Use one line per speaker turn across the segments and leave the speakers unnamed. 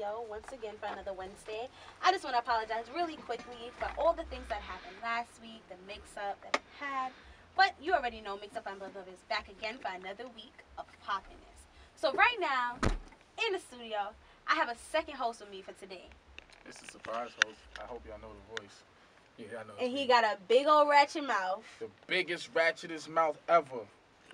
studio once again for another Wednesday. I just want to apologize really quickly for all the things that happened last week, the mix-up that we had. But you already know Mix-Up and Blood Love is back again for another week of poppiness. So right now, in the studio, I have a second host with me for today.
It's a surprise host. I hope y'all know the voice. Yeah, I know.
And he got a big old ratchet mouth.
The biggest, ratchetest mouth ever.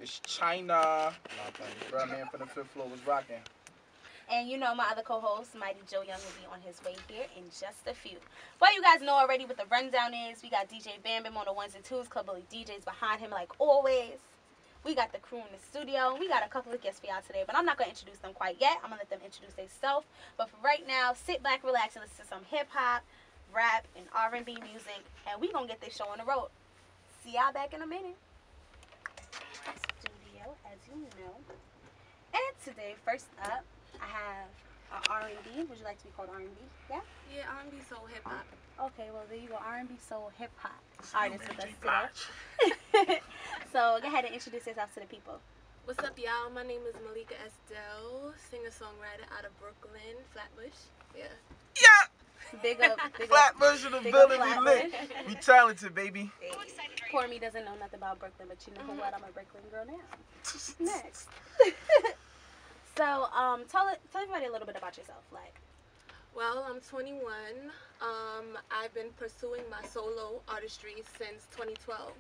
It's China. Bro, man from the fifth floor was rocking.
And you know my other co-host, Mighty Joe Young, will be on his way here in just a few. But you guys know already what the rundown is. We got DJ Bam Bam on the ones and twos, Club Bully DJs behind him like always. We got the crew in the studio. We got a couple of guests for y'all today, but I'm not going to introduce them quite yet. I'm going to let them introduce themselves. But for right now, sit back, relax, and listen to some hip-hop, rap, and R&B music. And we going to get this show on the road. See y'all back in a minute. Studio, as you know. And today, first up, I have R&B. Would you like to be called R&B? Yeah?
Yeah, R&B soul hip hop.
Okay, well there you go. R&B soul hip hop artist with us today. So go ahead and introduce yourself to the people.
What's up, y'all? My name is Malika Esdelle, singer-songwriter out of Brooklyn, Flatbush. Yeah.
Yeah!
Big up.
Flatbush in the building, we lit. We talented, baby.
Hey. Poor me doesn't know nothing about Brooklyn, but you know what? I'm a Brooklyn girl now. Next. So, tell everybody a little bit about yourself, like.
Well, I'm 21. I've been pursuing my solo artistry since 2012.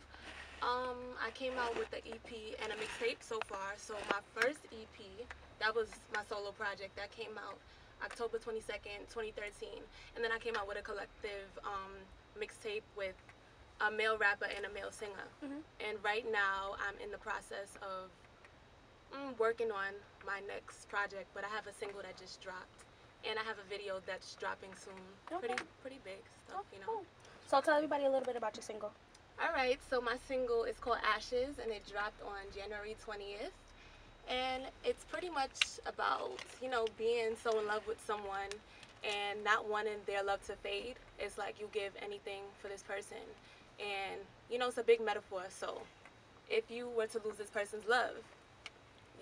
I came out with the EP and a mixtape so far. So my first EP, that was my solo project that came out October 22nd, 2013. And then I came out with a collective mixtape with a male rapper and a male singer. And right now I'm in the process of working on my next project, but I have a single that just dropped, and I have a video that's dropping soon. Okay. Pretty big stuff, you know.
Cool. So tell everybody a little bit about your single.
All right, so my single is called Ashes, and it dropped on January 20th, and it's pretty much about, you know, being so in love with someone and not wanting their love to fade. It's like you give anything for this person, and you know, it's a big metaphor. So if you were to lose this person's love,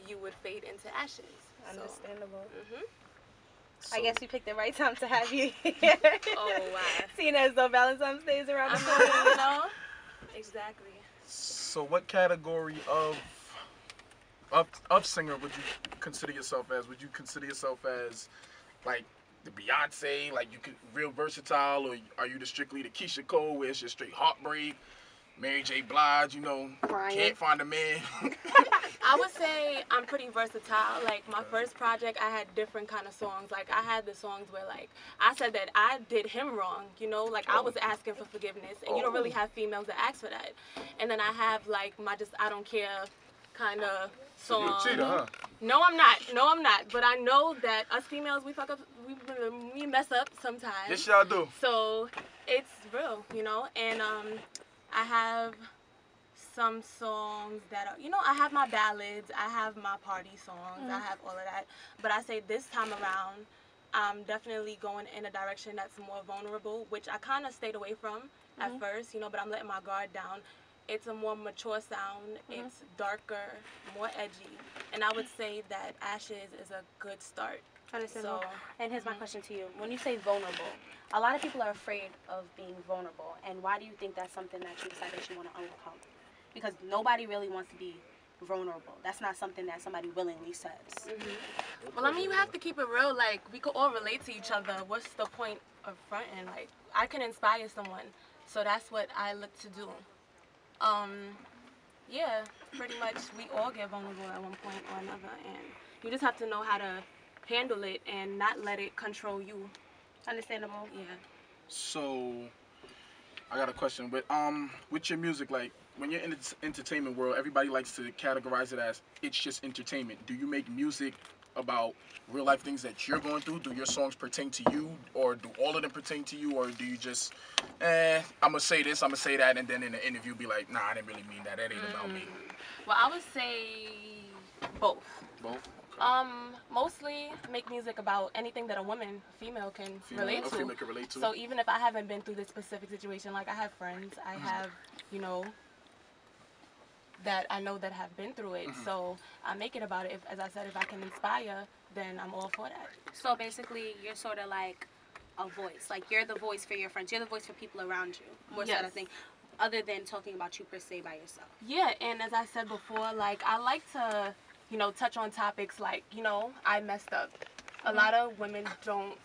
you would fade into ashes.
Understandable.
So,
I guess you picked the right time to have you here.
Oh, wow.
Seeing as though Valentine's Day is around the corner.
You know? Exactly.
So what category of singer would you consider yourself as? Would you consider yourself as like the Beyonce, like you could real versatile, or are you strictly the Keisha Cole where it's just straight heartbreak? Mary J. Blige, you know,
Crying.
Can't find a man.
I would say I'm pretty versatile. Like my first project, I had different kind of songs. Like I had the songs where like I said that I did him wrong, you know, like I was asking for forgiveness, and you don't really have females that ask for that. And then I have like my just I don't care kind of song.
You're a cheater, huh?
No, I'm not. No, I'm not. But I know that us females, we fuck up, we mess up sometimes.
Yes, y'all do.
So it's real, you know, and I have some songs that are, you know, I have my ballads, I have my party songs, I have all of that. But I say this time around, I'm definitely going in a direction that's more vulnerable, which I kind of stayed away from at first, you know, but I'm letting my guard down. It's a more mature sound, it's darker, more edgy, and I would say that Ashes is a good start.
Understandable. And here's my question to you. When you say vulnerable, a lot of people are afraid of being vulnerable. And why do you think that's something that you decide that you want to overcome? Because nobody really wants to be vulnerable. That's not something that somebody willingly says.
Well, I mean, you have to keep it real. Like, we could all relate to each other. What's the point of fronting? Like, I can inspire someone. So that's what I look to do. Yeah, pretty much we all get vulnerable at one point or another. And you just have to know how to handle it and not let it control you.
Understandable.
Yeah.
So, I got a question. With your music, like, when you're in the entertainment world, everybody likes to categorize it as it's just entertainment. Do you make music about real life things that you're going through? Do your songs pertain to you, or do all of them pertain to you, or do you just, I'm gonna say this, I'm gonna say that, and then in the interview be like, nah, I didn't really mean that. That ain't about me.
Well, I would say both.
Both.
Mostly make music about anything that a female can relate to.
Female can relate to.
So even if I haven't been through this specific situation, like I have friends, I have, you know, that I know that have been through it. So I make it about it. If, as I said, if I can inspire
then I'm all for that.
So basically, you're sort of like a voice. Like, you're the voice for your friends. You're the voice for people around you. More
Yes.
sort of thing. Other than talking about you per se by yourself.
Yeah, and as I said before, like, I like to, touch on topics like, I messed up. A lot of women don't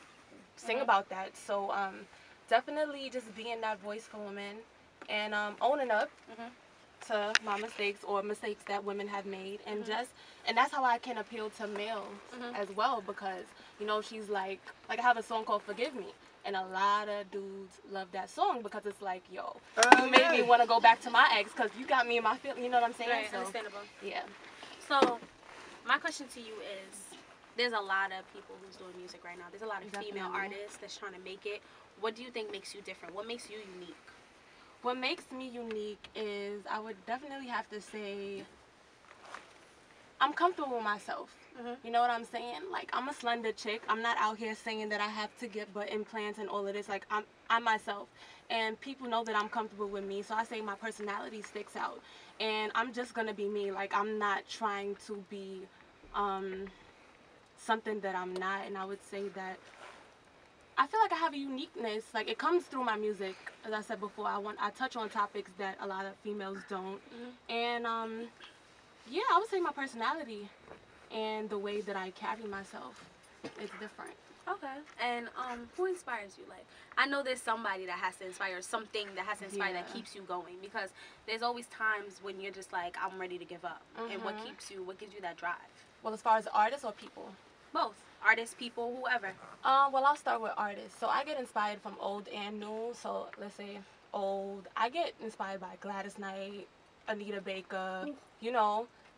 sing about that. So definitely just being that voice for women and owning up to my mistakes or mistakes that women have made, and and that's how I can appeal to males as well, because she's like I have a song called Forgive Me, and a lot of dudes love that song because it's like, yo, you made me want to go back to my ex because you got me in my feelings, you know what I'm saying?
Right,
So,
understandable.
yeah.
So my question to you is, there's a lot of people who's doing music right now. There's a lot of female artists that's trying to make it. What do you think makes you different? What makes you unique?
What makes me unique is I would definitely have to say I'm comfortable with myself. You know what I'm saying? Like, I'm a slender chick. I'm not out here saying that I have to get butt implants and all of this. Like, I'm myself. And people know that I'm comfortable with me. So I say my personality sticks out. And I'm just going to be me. Like, I'm not trying to be something that I'm not. And I would say that I feel like I have a uniqueness. Like, it comes through my music. As I said before, I touch on topics that a lot of females don't. And yeah, I would say my personality and the way that I carry myself is different.
Okay. And who inspires you? Like, I know there's somebody that has to inspire, something that has to inspire that keeps you going, because there's always times when you're just like, I'm ready to give up. And what gives you that drive?
Well, as far as artists or people?
Both. Artists, people, whoever.
Well, I'll start with artists. So I get inspired from old and new. So let's say old. I get inspired by Gladys Knight, Anita Baker,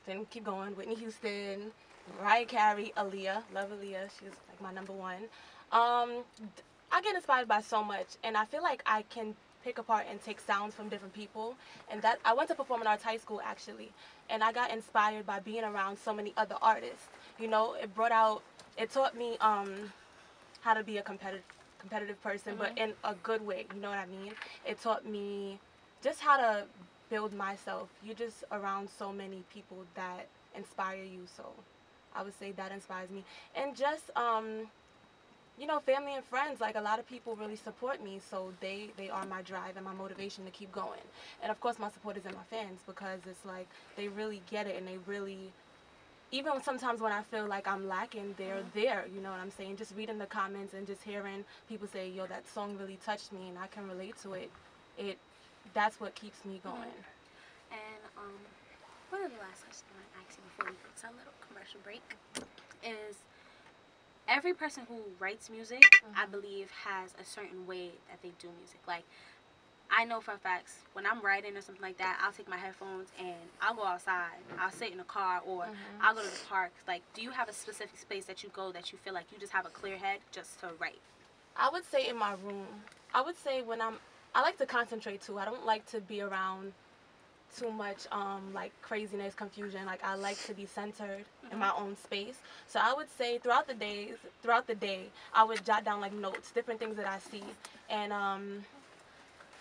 then keep going, Whitney Houston, Mariah Carey, Aaliyah. Love Aaliyah. She's like my number one. I get inspired by so much, and I feel like I can pick apart and take sounds from different people. And that I went to performing arts high school, actually, and I got inspired by being around so many other artists. It taught me how to be a competitive person, but in a good way. You know what I mean? It taught me just how to build myself. You're just around so many people that inspire you, so I would say that inspires me. And just family and friends, like, a lot of people really support me, so they are my drive and my motivation to keep going. And of course my support is in my fans, because it's like they really get it, and they really, even sometimes when I feel like I'm lacking, they're there, you know what I'm saying? Just reading the comments and just hearing people say, yo, that song really touched me and I can relate to it, that's what keeps me going.
And one of the last questions I want to ask you before we get to a little commercial break is, every person who writes music, I believe, has a certain way that they do music. Like, I know for a fact, when I'm writing or something like that, I'll take my headphones and I'll go outside. I'll sit in a car, or I'll go to the park. Like, do you have a specific space that you go that you feel like you just have a clear head just to write?
I would say in my room. I would say I like to concentrate too. I don't like to be around too much like craziness, confusion. Like, I like to be centered in my own space. So I would say throughout the day, I would jot down like notes, different things that I see, and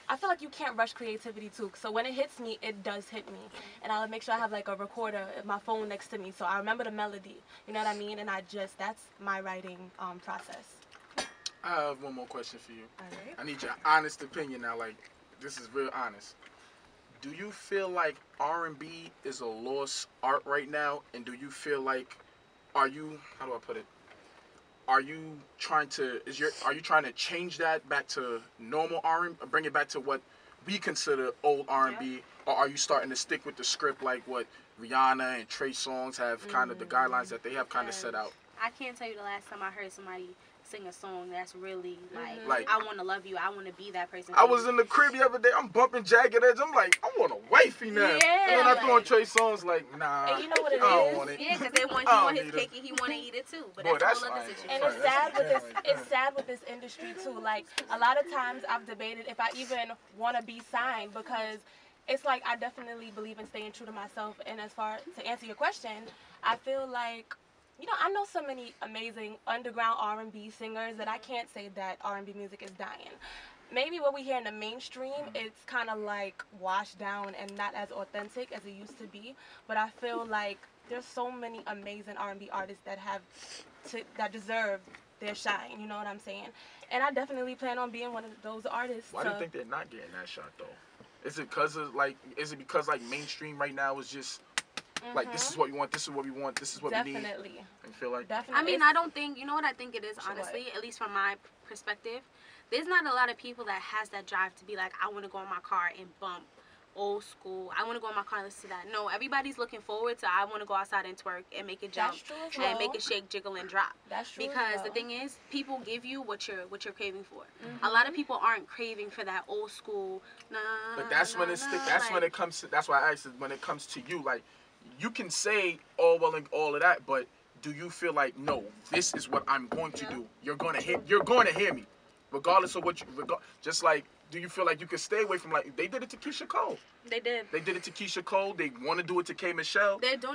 I feel like you can't rush creativity too. So when it hits me, it does hit me, and I'll make sure I have like a recorder, my phone next to me, so I remember the melody. You know what I mean? And that's my writing process.
I have one more question for you.
All right.
I need your honest opinion now. Like, this is real honest. Do you feel like R&B is a lost art right now? And do you feel like, how do I put it? Are you trying to change that back to normal R&B, bring it back to what we consider old R&B, or are you starting to stick with the script like what Rihanna and Trey Songz have kind of the guidelines that they have kind of set out?
I can't tell you the last time I heard somebody sing a song that's really like I want to love you, I want to be that person.
I was in the crib the other day, I'm bumping Jagged Edge, I'm like, I want a wifey now.
Yeah,
and then I throw on Trey Songz, like, nah,
and you know what it
I don't
is?
want it.
Yeah, because he want his cake and he want to eat it too. But
Boy,
that's
that's
a whole other
fine.
situation.
And it's sad with this industry too. Like, a lot of times I've debated if I even want to be signed, because it's like I definitely believe in staying true to myself. And as far to answer your question, I feel like, I know so many amazing underground R&B singers that I can't say that R&B music is dying. Maybe what we hear in the mainstream, it's kind of like washed down and not as authentic as it used to be. But I feel like there's so many amazing R&B artists that have that deserve their shine. You know what I'm saying? And I definitely plan on being one of those artists.
Why do you think they're not getting that shot though? Is it because mainstream right now is just like this is what we want, this is what we want, this is what we need?
Definitely.
I feel like
Definitely.
I mean, I don't think, you know what I think it is,
So
honestly,
what?
at least from my perspective, there's not a lot of people that has that drive to be like, I want to go in my car and bump old school. I want to go in my car and listen to that. No, everybody's looking forward to, I want to go outside and twerk and make it jump
That's true as
and
well.
make it shake, jiggle, and drop.
That's true.
Because
as
the
well.
thing is, people give you what you're craving for. A lot of people aren't craving for that old school. Nah,
but that's when it's
nah,
when it comes to, that's why I asked, when it comes to you, like you can say all well and all of that, but do you feel like, no, this is what I'm going to do? You're going to hear me regardless of what you just like, do you feel like you could stay away from, like they did it to Keisha Cole?
They did.
They did it to Keisha Cole. They want to do it to K Michelle.
They're doing